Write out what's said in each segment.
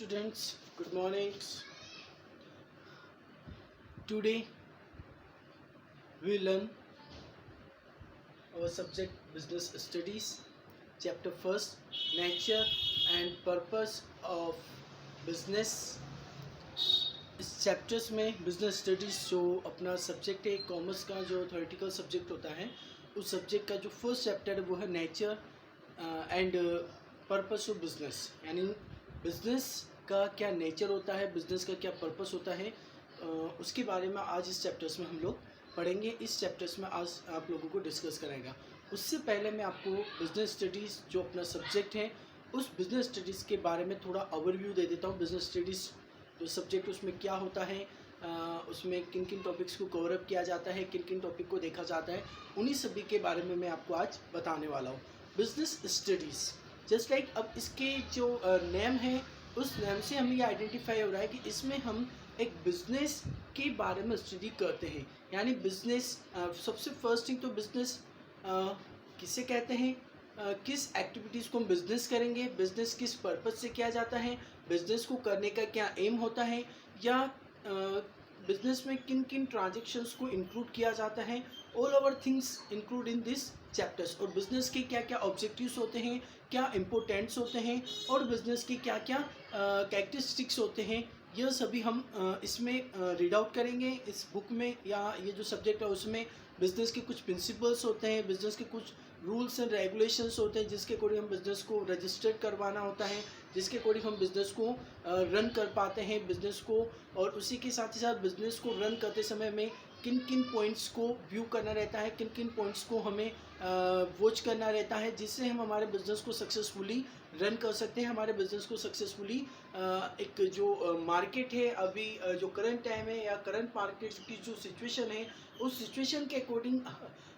Students, good morning. Today we learn our subject business studies, chapter first, nature and purpose of business. इस chapters में business studies जो अपना subject है, commerce का जो theoretical subject होता है, उस सब्जेक्ट का जो फर्स्ट चैप्टर है वो है nature and purpose of business. यानी बिजनेस का क्या नेचर होता है, बिजनेस का क्या पर्पस होता है, उसके बारे में आज इस चैप्टर्स में हम लोग पढ़ेंगे। इस चैप्टर्स में आज आप लोगों को डिस्कस करेगा। उससे पहले मैं आपको बिजनेस स्टडीज़ जो अपना सब्जेक्ट है उस बिजनेस स्टडीज़ के बारे में थोड़ा ओवरव्यू दे देता हूँ। बिजनेस स्टडीज़ जो सब्जेक्ट उसमें क्या होता है, उसमें किन किन टॉपिक्स को कवर अप किया जाता है, किन किन टॉपिक को देखा जाता है, उन्हीं सभी के बारे में मैं आपको आज बताने वाला हूँ। बिजनेस स्टडीज़ जस्ट लाइक अब इसके जो नेम है उस नेम से हमें ये आइडेंटिफाई हो रहा है कि इसमें हम एक बिजनेस के बारे में स्टडी करते हैं। यानी बिजनेस सबसे फर्स्ट थिंग तो बिजनेस किसे कहते हैं, किस एक्टिविटीज़ को हम बिजनेस करेंगे, बिजनेस किस पर्पज़ से किया जाता है, बिजनेस को करने का क्या एम होता है, या बिजनेस में किन किन ट्रांजेक्शन्स को इंक्लूड किया जाता है। All over things include in this chapters. और बिजनेस के क्या क्या ऑब्जेक्टिव्स होते हैं, क्या इम्पोर्टेंट्स होते हैं, और बिजनेस के क्या क्या कैरेक्टरिस्टिक्स होते हैं, यह सभी हम इसमें रीड आउट करेंगे इस बुक में। या ये जो सब्जेक्ट है उसमें बिजनेस के कुछ प्रिंसिपल्स होते हैं, बिजनेस के कुछ रूल्स एंड रेगुलेशंस होते हैं जिसके अकॉर्डिंग हम बिज़नेस को रजिस्टर्ड करवाना होता है, जिसके अकॉर्डिंग हम बिज़नेस को रन कर पाते हैं बिज़नेस को। और उसी के साथ ही साथ बिज़नेस को रन करते समय में किन किन पॉइंट्स को व्यू करना रहता है, किन किन पॉइंट्स को हमें वॉच करना रहता है, जिससे हम हमारे बिज़नेस को सक्सेसफुली रन कर सकते हैं। हमारे बिज़नेस को सक्सेसफुली एक जो मार्केट है अभी, जो करंट टाइम है या करंट मार्केट की जो सिचुएशन है, उस सिचुएशन के अकॉर्डिंग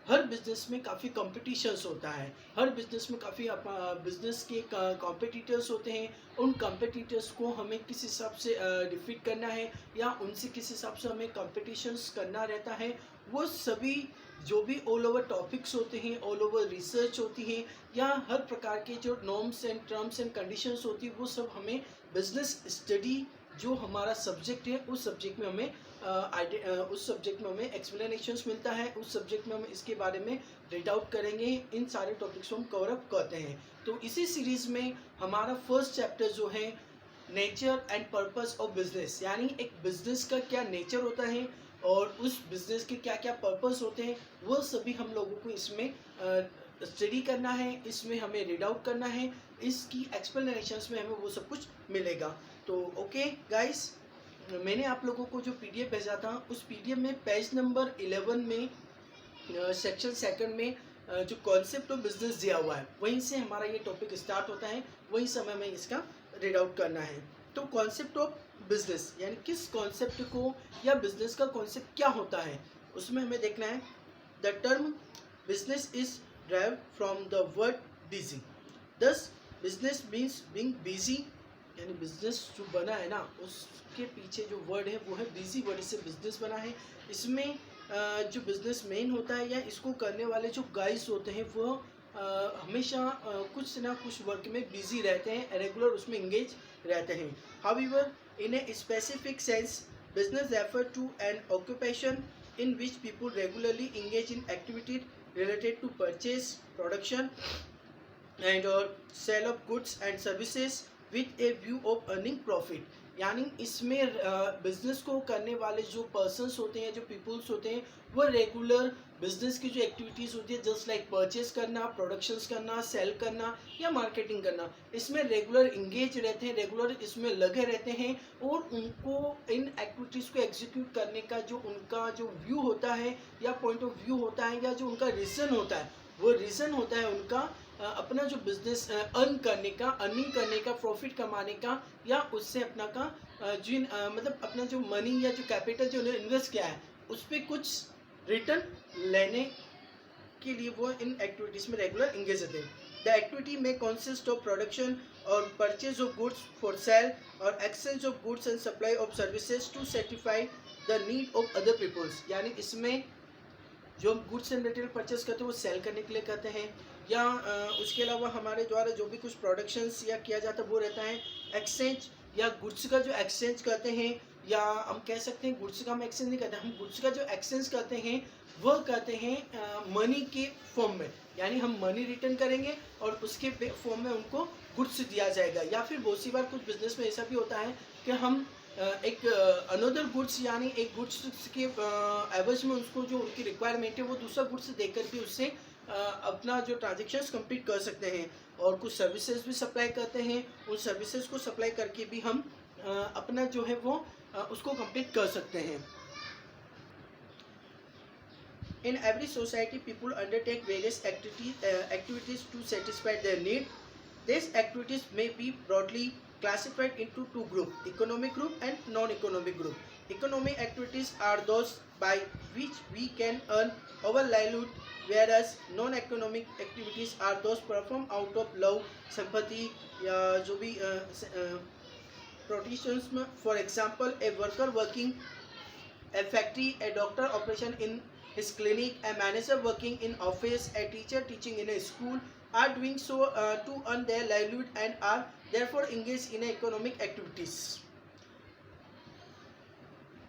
हर बिज़नेस में काफ़ी कंपटीशंस होता है। हर बिज़नेस में काफ़ी बिज़नेस के कॉम्पिटिटर्स होते हैं। उन कॉम्पिटिटर्स को हमें किस हिसाब से डिफीट करना है या उनसे किस हिसाब से हमें कॉम्पिटिशन्स करना रहता है, वो सभी जो भी ऑल ओवर टॉपिक्स होते हैं, ऑल ओवर रिसर्च होती है, या हर प्रकार के जो norms and terms and conditions होती है, वो सब हमें बिज़नेस स्टडी जो हमारा सब्जेक्ट है उस सब्जेक्ट में हमें उस सब्जेक्ट में हमें एक्सप्लेनेशंस मिलता है। उस सब्जेक्ट में हम इसके बारे में रीड आउट करेंगे। इन सारे टॉपिक्स को हम कवर अप करते हैं। तो इसी सीरीज़ में हमारा फर्स्ट चैप्टर जो है nature and purpose of business, यानी एक बिजनेस का क्या नेचर होता है और उस बिजनेस के क्या क्या पर्पस होते हैं, वो सभी हम लोगों को इसमें स्टडी करना है, इसमें हमें रीड आउट करना है। इसकी एक्सप्लेनेशंस में हमें वो सब कुछ मिलेगा। तो ओके गाइस, मैंने आप लोगों को जो पीडीएफ भेजा था उस पीडीएफ में पेज नंबर 11 में सेक्शन सेकंड में जो कॉन्सेप्ट ऑफ बिजनेस दिया हुआ है, वहीं से हमारा ये टॉपिक स्टार्ट होता है, वहीं समय में इसका रीड आउट करना है। तो कॉन्सेप्ट ऑफ बिजनेस यानी किस कॉन्सेप्ट को या बिजनेस का कॉन्सेप्ट क्या होता है, उसमें हमें देखना है। The term business is drive from the word busy. दस बिजनेस मीन्स बीइंग बिजी, यानी बिजनेस जो बना है ना उसके पीछे जो वर्ड है वो है बिजी वर्ड, इससे बिजनेस बना है। इसमें जो बिजनेस मैन होता है या इसको करने वाले जो गाइस होते हैं वो हमेशा कुछ ना कुछ वर्क में बिजी रहते हैं, रेगुलर उसमें इंगेज रहते हैं। However in a specific sense business refer to an occupation in which people regularly engage in activity related to purchase, production and or sale of goods and services with a view of earning profit। यानी इसमें business को करने वाले जो persons होते हैं, जो peoples होते हैं, वो रेगुलर बिजनेस की जो एक्टिविटीज़ होती है जस्ट लाइक परचेस करना, प्रोडक्शंस करना, सेल करना या मार्केटिंग करना, इसमें रेगुलर इंगेज रहते हैं, रेगुलर इसमें लगे रहते हैं। और उनको इन एक्टिविटीज़ को एग्जीक्यूट करने का जो उनका जो व्यू होता है या पॉइंट ऑफ व्यू होता है या जो उनका रीज़न होता है, वो रीज़न होता है उनका अपना जो बिजनेस अर्न करने का, अर्निंग करने का, प्रॉफिट कमाने का, या उससे अपना का जो मतलब अपना जो मनी या जो कैपिटल जो उन्होंने इन्वेस्ट किया है उस पर कुछ रिटर्न लेने के लिए वो इन एक्टिविटीज़ में रेगुलर इंगेज रहते हैं। द एक्टिविटी में कंसिस्ट ऑफ प्रोडक्शन और purchase of goods for sale और exchange of goods and supply of services to satisfy the need of other peoples. यानी इसमें जो हम गुड्स एंड मटेरियल परचेस करते हैं वो सेल करने के लिए करते हैं, या उसके अलावा हमारे द्वारा जो भी कुछ प्रोडक्शंस या किया जाता है वो रहता है एक्सचेंज या गुड्स का जो एक्सचेंज करते हैं, या हम कह सकते हैं गुड्स का हम एक्सचेंज नहीं करते, हम गुड्स का जो एक्सचेंज करते हैं वह करते हैं मनी के फॉर्म में, यानी हम मनी रिटर्न करेंगे और उसके फॉर्म में उनको गुड्स दिया जाएगा। या फिर बहुत सी बार कुछ बिजनेस में ऐसा भी होता है कि हम एक अनदर गुड्स, यानी एक गुड्स के एवज में उसको जो उनकी रिक्वायरमेंट है वो दूसरा गुड्स देकर भी उससे अपना जो ट्रांजेक्शन्स कंप्लीट कर सकते हैं। और कुछ सर्विसेज भी सप्लाई करते हैं, उन सर्विसेज को सप्लाई करके भी हम अपना जो है वो उसको कंप्लीट कर सकते हैं। In every society, people undertake various activities to satisfy their need. These activities may be broadly classified into two groups: economic group and non-economic group. Economic activities are those by which we can earn our livelihood, whereas non-economic activities are those performed out of love, sympathy, या जो भी patriotism. For example, a worker working a factory, a doctor operation in his clinic, a manager working in office, a teacher teaching in a school are doing so to earn their livelihood and are therefore engaged in economic activities.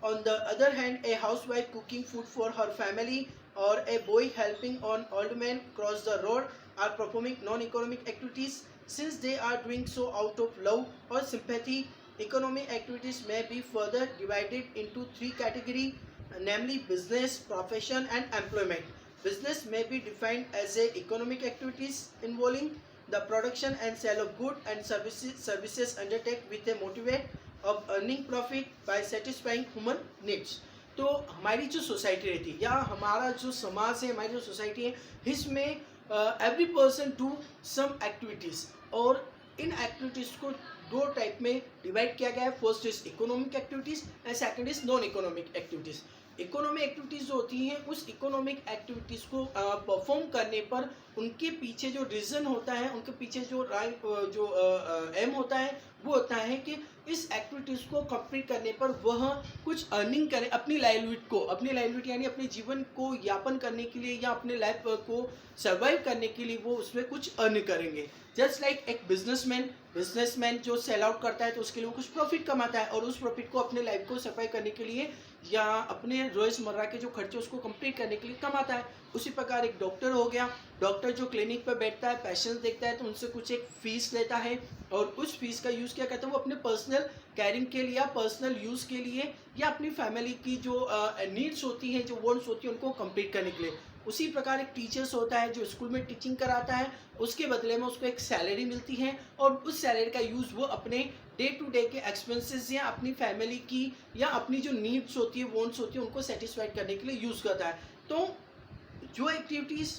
On the other hand, a housewife cooking food for her family or a boy helping an old man cross the road are performing non-economic activities since they are doing so out of love or sympathy. Economic activities may be further divided into three categories, namely business, profession and employment. Business may be defined as a economic activities involving the production and sale of goods and services undertaken with a motive of earning profit by satisfying human needs. तो हमारी जो society रहती है या हमारा जो समाज है, हमारी जो सोसाइटी है, इसमें every person do some activities, और इन एक्टिविटीज़ को दो टाइप में डिवाइड किया गया है. First is economic activities and second is non economic activities. Economic activities जो होती हैं, उस इकोनॉमिक एक्टिविटीज़ को परफॉर्म करने पर उनके पीछे जो रीज़न होता है, उनके पीछे जो एम होता है, वो होता है कि इस एक्टिविटीज़ को कंप्लीट करने पर वह कुछ अर्निंग करें अपनी लाइवलीहुड यानी अपने जीवन को यापन करने के लिए या अपने लाइफ को सर्वाइव करने के लिए वो उसमें कुछ अर्न करेंगे. जस्ट लाइक एक बिजनेसमैन जो सेल आउट करता है तो उसके लिए वो कुछ प्रॉफिट कमाता है और उस प्रॉफिट को अपने लाइफ को सर्वाइव करने के लिए या अपने रोज़मर्रा के जो खर्चे उसको कंप्लीट करने के लिए कमाता है. उसी प्रकार एक डॉक्टर हो गया, डॉक्टर जो क्लिनिक पर बैठता है, पेशेंट्स देखता है तो उनसे कुछ एक फीस लेता है और उस फीस का यूज़ क्या करता है, वो अपने पर्सनल कैरिंग के लिए या पर्सनल यूज़ के लिए या अपनी फैमिली की जो नीड्स होती हैं, जो वांट्स होती हैं, उनको कंप्लीट करने के लिए. उसी प्रकार एक टीचर्स होता है जो स्कूल में टीचिंग कराता है, उसके बदले में उसको एक सैलरी मिलती है और उस सैलरी का यूज़ वो अपने डे टू डे के एक्सपेंसेस या अपनी फैमिली की या अपनी जो नीड्स होती है, वांट्स होती है, उनको सेटिस्फाइड करने के लिए यूज़ करता है. तो जो एक्टिविटीज़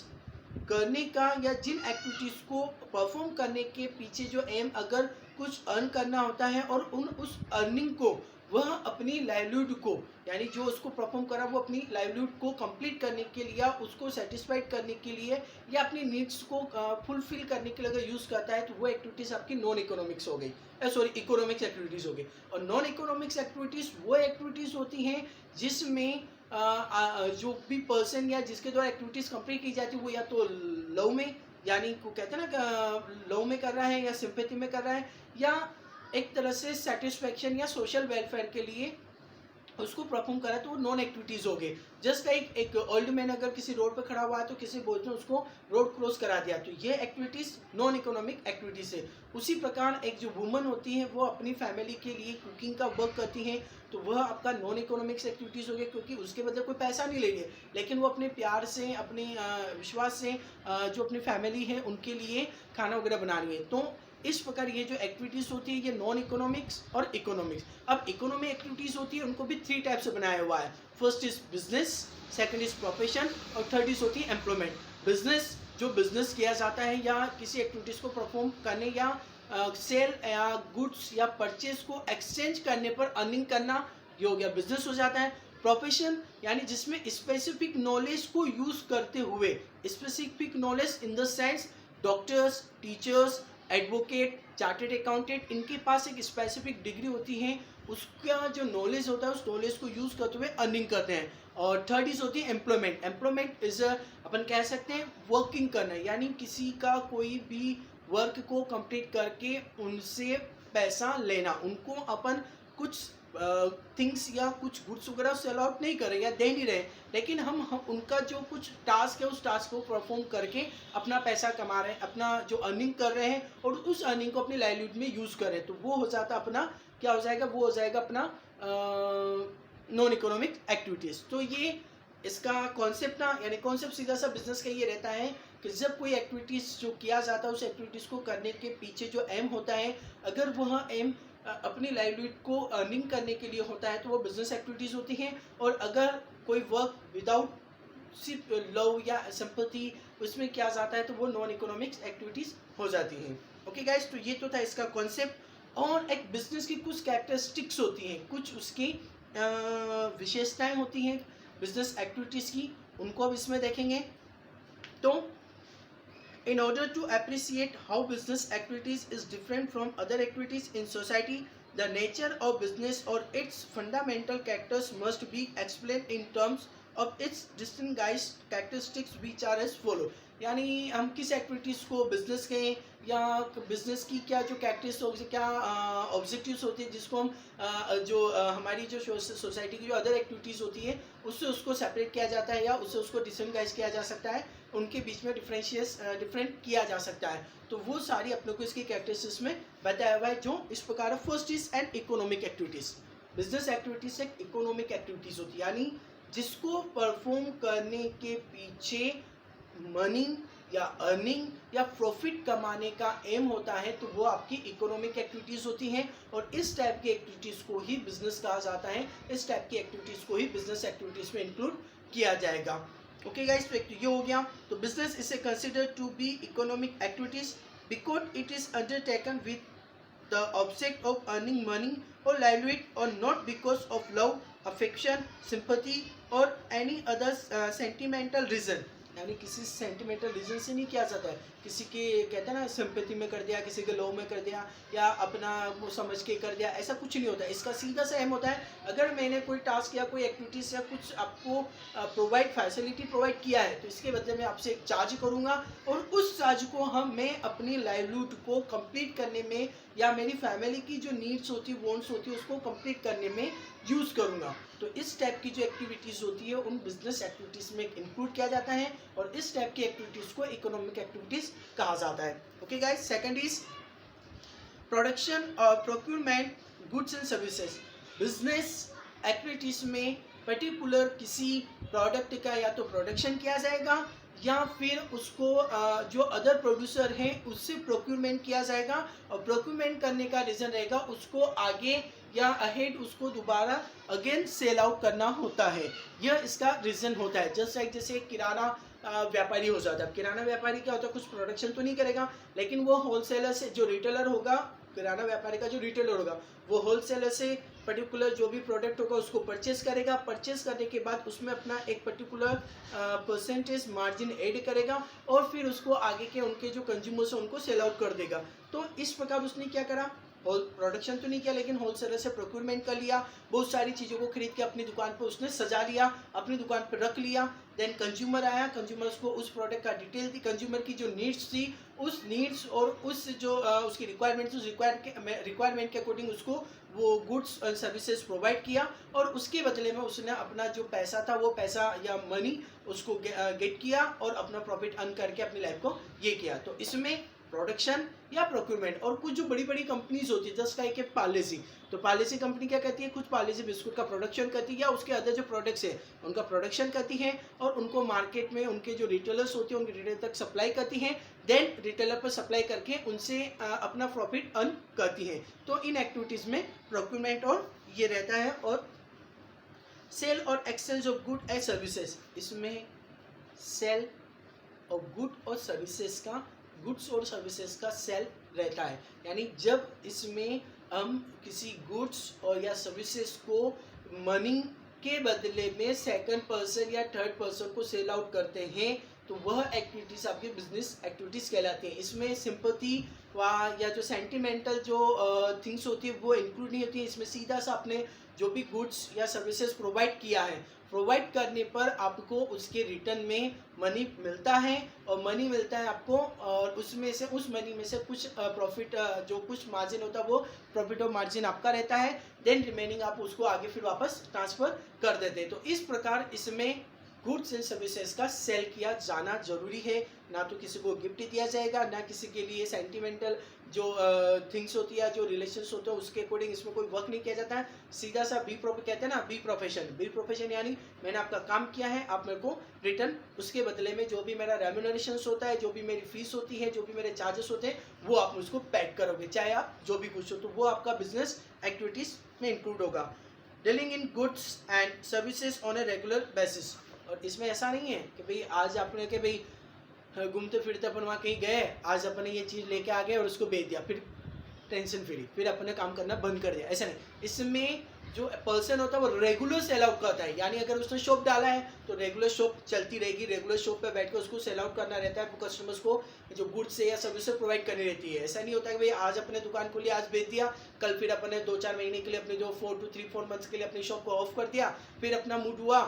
करने का या जिन एक्टिविटीज़ को परफॉर्म करने के पीछे जो एम अगर कुछ अर्न करना होता है और उस अर्निंग को वह अपनी लाइवलीहुड को, यानी जो उसको परफॉर्म करा वो अपनी लाइवलीहुड को कंप्लीट करने के लिए या उसको सेटिस्फाइड करने के लिए या अपनी नीड्स को फुलफिल करने के लिए अगर यूज़ करता है तो वो एक्टिविटीज़ आपकी नॉन इकोनॉमिक्स हो गई, इकोनॉमिक्स एक्टिविटीज़ हो गई. और नॉन इकोनॉमिक्स एक्टिविटीज़ वो एक्टिविटीज़ होती हैं जिसमें जो भी पर्सन या जिसके द्वारा एक्टिविटीज़ कंप्लीट की जाती है वो या तो लव में, यानी को कहते हैं ना लव में कर रहा है या सिंपैथी में कर रहा है, या एक तरह से सेटिस्फैक्शन या सोशल वेलफेयर के लिए उसको परफॉर्म करा तो वो नॉन एक्टिविटीज़ हो गए. जस्ट लाइक एक ओल्ड मैन अगर किसी रोड पर खड़ा हुआ है तो किसी बोझ ने उसको रोड क्रॉस करा दिया, तो ये एक्टिविटीज़ नॉन इकोनॉमिक एक्टिविटीज़ है. उसी प्रकार एक जो वुमन होती है वो अपनी फैमिली के लिए कुकिंग का वर्क करती हैं तो वह आपका नॉन इकोनॉमिक्स एक्टिविटीज़ हो गया, क्योंकि उसके बदले कोई पैसा नहीं ले रही है, लेकिन वो अपने प्यार से, अपने विश्वास से जो अपनी फैमिली है उनके लिए खाना वगैरह बना रही है. तो इस प्रकार ये जो एक्टिविटीज़ होती है ये नॉन इकोनॉमिक्स और इकोनॉमिक्स. अब इकोनॉमिक एक्टिविटीज़ होती है उनको भी थ्री टाइप से बनाया हुआ है. First is business, second is profession और थर्ड इज होती है एम्प्लॉयमेंट. बिजनेस, जो बिजनेस किया जाता है या किसी एक्टिविटीज़ को परफॉर्म करने या सेल या गुड्स या परचेज को एक्सचेंज करने पर अर्निंग करना, ये हो गया बिजनेस हो जाता है. प्रोफेशन यानी जिसमें स्पेसिफिक नॉलेज को यूज़ करते हुए, specific knowledge in the sense doctors, teachers, advocate, chartered accountant, इनके पास एक स्पेसिफिक डिग्री होती है, उसका जो नॉलेज होता है उस नॉलेज को यूज़ करते हुए अर्निंग करते हैं. और थर्ड इज होती है एम्प्लॉयमेंट. एम्प्लॉयमेंट इज अपन कह सकते हैं वर्किंग करना, यानी किसी का कोई भी वर्क को कंप्लीट करके उनसे पैसा लेना, उनको अपन कुछ थिंग्स या कुछ गुड्स वगैरह सेल आउट नहीं कर रहे या दे नहीं रहे, लेकिन हम उनका जो कुछ टास्क है उस टास्क को परफॉर्म करके अपना पैसा कमा रहे हैं, अपना जो अर्निंग कर रहे हैं और उस अर्निंग को अपनी लाइवलीहुड में यूज़ कर रहे हैं, तो वो हो जाता अपना क्या हो जाएगा, वो हो जाएगा अपना नॉन इकोनॉमिक एक्टिविटीज़। तो ये इसका कॉन्सेप्ट ना, यानी कॉन्सेप्ट सीधा सा बिजनेस का ये रहता है कि जब कोई एक्टिविटीज़ जो किया जाता है उस एक्टिविटीज़ को करने के पीछे जो एम होता है, अगर वह एम अपनी लाइवलीहुड को अर्निंग करने के लिए होता है तो वो बिजनेस एक्टिविटीज़ होती हैं, और अगर कोई वर्क विदाउट सिर्फ लव या सिंपैथी उसमें किया जाता है तो वो नॉन इकोनॉमिक्स एक्टिविटीज़ हो जाती हैं। ओके गाइस, तो ये तो था इसका कॉन्सेप्ट। और एक बिजनेस की कुछ कैरेक्टरिस्टिक्स होती हैं, कुछ उसकी विशेषताएं होती हैं बिजनेस एक्टिविटीज़ की, उनको अब इसमें देखेंगे। तो in order to appreciate how business activities is different from other activities in society, the nature of business or its fundamental characters must be explained in terms of its distinguished characteristics which are as follow। यानी हम किस activities को business के या business की क्या जो characteristics क्या ऑब्जेक्टिव्स होते हैं जिसको हम हमारी जो सोसाइटी की जो अदर एक्टिविटीज़ होती है उससे उसको सेपरेट किया जाता है या उससे उसको डिस्टिंग्विश किया जा सकता है, उनके बीच में डिफरेंट किया जा सकता है। तो वो सारी अपने को इसकी कैरेक्टरिस्टिक्स में बताया हुआ है जो इस प्रकार। First is and economic activities. Business activities एक इकोनॉमिक एक्टिविटीज़ होती है, यानी जिसको परफॉर्म करने के पीछे मनी या अर्निंग या प्रॉफिट कमाने का एम होता है तो वो आपकी इकोनॉमिक एक्टिविटीज़ होती हैं, और इस टाइप की एक्टिविटीज़ को ही बिजनेस कहा जाता है। इस टाइप की एक्टिविटीज़ को ही बिजनेस एक्टिविटीज़ में इंक्लूड किया जाएगा। ओके गाइस, तो ये हो गया। तो business is considered to be economic activities because it is undertaken with the object of earning money or livelihood or not because of love, affection, sympathy or any other sentimental reason। यानी किसी sentimental reason से नहीं किया जाता है, किसी के कहते हैं ना सिंपैथी में कर दिया, किसी के लव में कर दिया या अपना वो समझ के कर दिया, ऐसा कुछ नहीं होता है। इसका सीधा सा एम होता है, अगर मैंने कोई टास्क या कोई एक्टिविटीज़ या कुछ आपको फैसिलिटी प्रोवाइड किया है तो इसके बदले में आपसे एक चार्ज करूँगा, और उस चार्ज को मैं अपनी लाइवलीहुड को कंप्लीट करने में या मेरी फैमिली की जो नीड्स होती है, वांट्स होती है, उसको कंप्लीट करने में यूज़ करूँगा। तो इस टाइप की जो एक्टिविटीज़ होती है उन बिजनेस एक्टिविटीज़ में इंक्लूड किया जाता है, और इस टाइप की एक्टिविटीज़ को इकोनॉमिक एक्टिविटीज़ कहा जाता है। Okay guys, second is production और procurement goods and services. Business activities में पर्टिकुलर किसी प्रोडक्ट का या तो प्रोडक्शन किया जाएगा या फिर उसको जो अदर प्रोड्यूसर हैं उससे प्रोक्यूरमेंट किया जाएगा, और प्रोक्यूरमेंट करने का रीज़न रहेगा उसको आगे या अहेड उसको दोबारा अगेन सेल आउट करना होता है, यह इसका रीज़न होता है। जस्ट लाइक जैसे किराना व्यापारी हो जाता है। किराना व्यापारी क्या होता है, कुछ प्रोडक्शन तो नहीं करेगा लेकिन वो होलसेलर से, जो रिटेलर होगा, किराना व्यापारी का जो रिटेलर होगा वो होलसेलर से पर्टिकुलर जो भी प्रोडक्ट होगा उसको परचेस करेगा। परचेस करने के बाद उसमें अपना एक पर्टिकुलर परसेंटेज मार्जिन ऐड करेगा और फिर उसको आगे के उनके जो कंज्यूमर्स हैं उनको सेल आउट कर देगा। तो इस प्रकार उसने क्या करा, प्रोडक्शन तो नहीं किया लेकिन होलसेलर से प्रोक्योरमेंट कर लिया, बहुत सारी चीज़ों को खरीद के अपनी दुकान पर उसने सजा लिया, अपनी दुकान पर रख लिया। देन कंज्यूमर आया, कंज्यूमर्स को उस प्रोडक्ट का डिटेल दी, कंज्यूमर की जो नीड्स थी उस नीड्स और उस जो उसकी रिक्वायरमेंट, उस रिक्वायरमेंट के अकॉर्डिंग उसको वो गुड्स और सर्विसेज प्रोवाइड किया, और उसके बदले में उसने अपना जो पैसा था वो पैसा या मनी उसको गेट किया और अपना प्रॉफिट अर्न करके अपनी लाइफ को ये किया। तो इसमें प्रोडक्शन या प्रोक्यूरमेंट। और कुछ जो बड़ी बड़ी कंपनीज होती है जस्ट लाइक पार्लेजी, तो पार्लेजी कंपनी क्या करती है, कुछ पार्लेजी बिस्कुट का प्रोडक्शन करती है या उसके अदर जो प्रोडक्ट्स है उनका प्रोडक्शन करती है और उनको मार्केट में उनके जो रिटेलर्स होते हैं उनके रिटेलर तक सप्लाई करती हैं, देन रिटेलर पर सप्लाई करके उनसे अपना प्रॉफिट अर्न करती हैं। तो इन एक्टिविटीज़ में प्रोक्यूरमेंट और ये रहता है। और सेल और exchange of good and services, इसमें सेल और गुड और सर्विसेज का, गुड्स और सर्विसेज का सेल रहता है, यानी जब इसमें हम किसी गुड्स और या सर्विसेज को मनी के बदले में सेकंड पर्सन या थर्ड पर्सन को सेल आउट करते हैं तो वह एक्टिविटीज़ आपकी बिजनेस एक्टिविटीज़ कहलाती हैं। इसमें सिंपैथी वहाँ या जो सेंटिमेंटल जो थिंग्स होती है वो इंक्लूड नहीं होती है। इसमें सीधा सा आपने जो भी गुड्स या सर्विसेज प्रोवाइड किया है, प्रोवाइड करने पर आपको उसके रिटर्न में मनी मिलता है, और मनी मिलता है आपको, और उसमें से उस मनी में से कुछ प्रॉफिट जो कुछ मार्जिन होता है वो प्रॉफिट और मार्जिन आपका रहता है। देन रिमेनिंग आप उसको आगे फिर वापस ट्रांसफ़र कर देते हैं। तो इस प्रकार इसमें गुड्स एंड सर्विसेज का सेल किया जाना जरूरी है। ना तो किसी को गिफ्ट दिया जाएगा, ना किसी के लिए सेंटिमेंटल जो थिंग्स होती है, जो रिलेशंस होते हैं उसके अकॉर्डिंग इसमें कोई वर्क नहीं किया जाता है। सीधा सा कहते हैं ना, बी प्रोफेशन यानी मैंने आपका काम किया है, आप मेरे को रिटर्न उसके बदले में जो भी मेरा रेम्यूनरेशन होता है, जो भी मेरी फीस होती है, जो भी मेरे चार्जेस होते हैं, वो आप मुझको पैड करोगे, चाहे आप जो भी कुछ हो, तो वो आपका बिजनेस एक्टिविटीज में इंक्लूड होगा। Dealing in goods and services on a regular basis. और इसमें ऐसा नहीं है कि भाई आज आपने के भाई घूमते फिरते अपन वहाँ कहीं गए, आज अपने ये चीज़ लेके आ गए और उसको बेच दिया, फिर टेंशन फ्री, फिर अपने काम करना बंद कर दिया, ऐसा नहीं। इसमें जो पर्सन होता है वो रेगुलर सेल आउट करता है, यानी अगर उसने शॉप डाला है तो रेगुलर शॉप चलती रहेगी, रेगुलर शॉप पे बैठ कर उसको सेल आउट करना रहता है, कस्टमर्स को जो गुड्स या सर्विस प्रोवाइड करनी रहती है। ऐसा नहीं होता है कि भाई आज अपने दुकान खोली, आज बेच दिया, कल फिर अपने 2-4 महीने के लिए अपने जो 4 मंथ्स के लिए अपनी शॉप को ऑफ कर दिया, फिर अपना मूड हुआ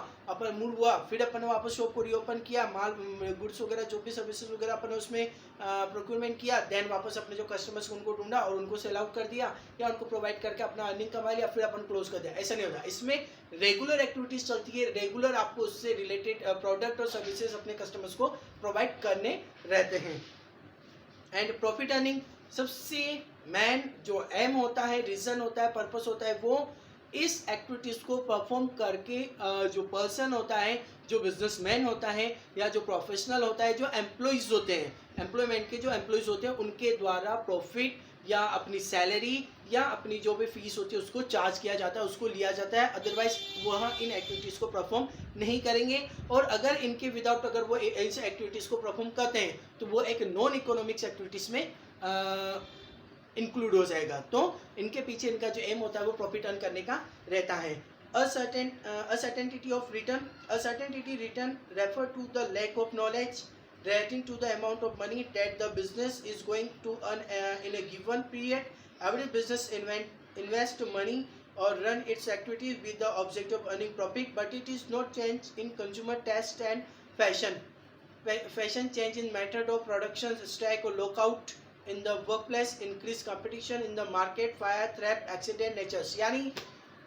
फिर अपन वापस शॉप को रीओपन किया, माल गुड्स वगैरह जो भी सर्विसेज वगैरह अपन उसमें प्रोक्योरमेंट किया, देन वापस अपने जो कस्टमर्स उनको ढूंढा और उनको सेल आउट कर दिया या उनको प्रोवाइड करके अपना अर्निंग कमा लिया, फिर अपन क्लोज कर दिया, ऐसा नहीं होता। इसमें रेगुलर एक्टिविटीज चलती है, रेगुलर आपको उससे रिलेटेड प्रोडक्ट और सर्विसेज अपने कस्टमर्स को प्रोवाइड करने रहते हैं। एंड प्रॉफिट अर्निंग सबसे मेन जो एम होता है, रीजन होता है, पर्पस होता है, वो इस एक्टिविटीज को परफॉर्म करके जो पर्सन होता है, जो बिजनेसमैन होता है या जो प्रोफेशनल होता है, जो एम्प्लॉइज होते हैं, एम्प्लॉयमेंट के जो एम्प्लॉइज होते हैं, उनके द्वारा प्रॉफिट या अपनी सैलरी या अपनी जो भी फीस होती है उसको चार्ज किया जाता है, उसको लिया जाता है। अदरवाइज वह इन एक्टिविटीज़ को परफॉर्म नहीं करेंगे, और अगर इनके विदाउट अगर वो ऐसे एक्टिविटीज़ को परफॉर्म करते हैं तो वो एक नॉन इकोनॉमिक्स एक्टिविटीज़ में इंक्लूड हो जाएगा। तो इनके पीछे इनका जो एम होता है वो प्रॉफिट अर्न करने का रहता है। Uncertainty of return. Uncertainty return refer to the lack of knowledge relating to the amount of money that the business is going to earn in a given period. Every business invest money or run its activities with the objective of earning profit, but it is not change in consumer taste and fashion. Fashion change in method of production, strike or lockout in the workplace, increase competition in the market, fire, theft, accident, natures. यानी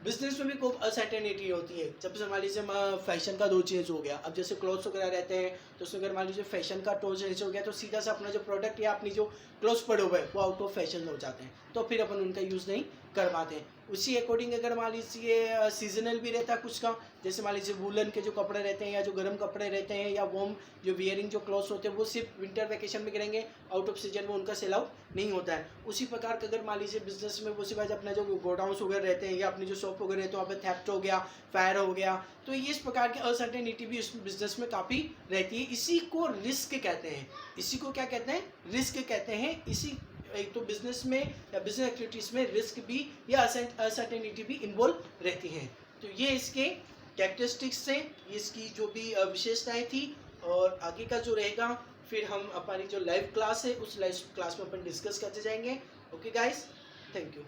business में भी खूब uncertainty होती है। जब से मान लीजिए फैशन का दो चेंज हो गया, अब जैसे क्लोथ्स वगैरह रहते हैं तो उसमें अगर मान लीजिए फैशन का टो चेंज हो गया तो सीधा सा अपना जो प्रोडक्ट या अपनी जो क्लोथ्स पड़े हुए हैं वो आउट ऑफ फैशन हो जाते हैं, तो फिर अपन उनका यूज़ नहीं कर पाते हैं। उसी अकॉर्डिंग अगर मान लीजिए सीजनल भी रहता है कुछ का, जैसे मान लीजिए वूलन के जो कपड़े रहते हैं या जो गर्म कपड़े रहते हैं या वॉर्म जो वियरिंग जो क्लॉथ्स होते हैं वो सिर्फ विंटर वैकेशन में गिरेंगे, आउट ऑफ सीजन में उनका सेल आउट नहीं होता है। उसी प्रकार का अगर मान लीजिए बिजनेस में वो सिर्फ अपना जो गोडाउंस वगैरह रहते हैं या अपनी जो शॉप वगैरह रहते हैं वहाँ पे थेफ्ट हो गया, फायर हो गया, तो ये इस प्रकार की अनसर्टेनिटी भी इस बिजनेस में काफ़ी रहती है। इसी को रिस्क कहते हैं, इसी को क्या कहते हैं, रिस्क कहते हैं। इसी एक तो बिजनेस में या बिजनेस एक्टिविटीज़ में रिस्क भी या अनसर्टेनिटी भी इन्वॉल्व रहती हैं। तो ये इसके कैरेक्टरिस्टिक्स थे, इसकी जो भी विशेषताएं थी। और आगे का जो रहेगा फिर हम हमारी जो लाइव क्लास है उस लाइव क्लास में अपन डिस्कस करते जाएंगे। Okay guys, thank you.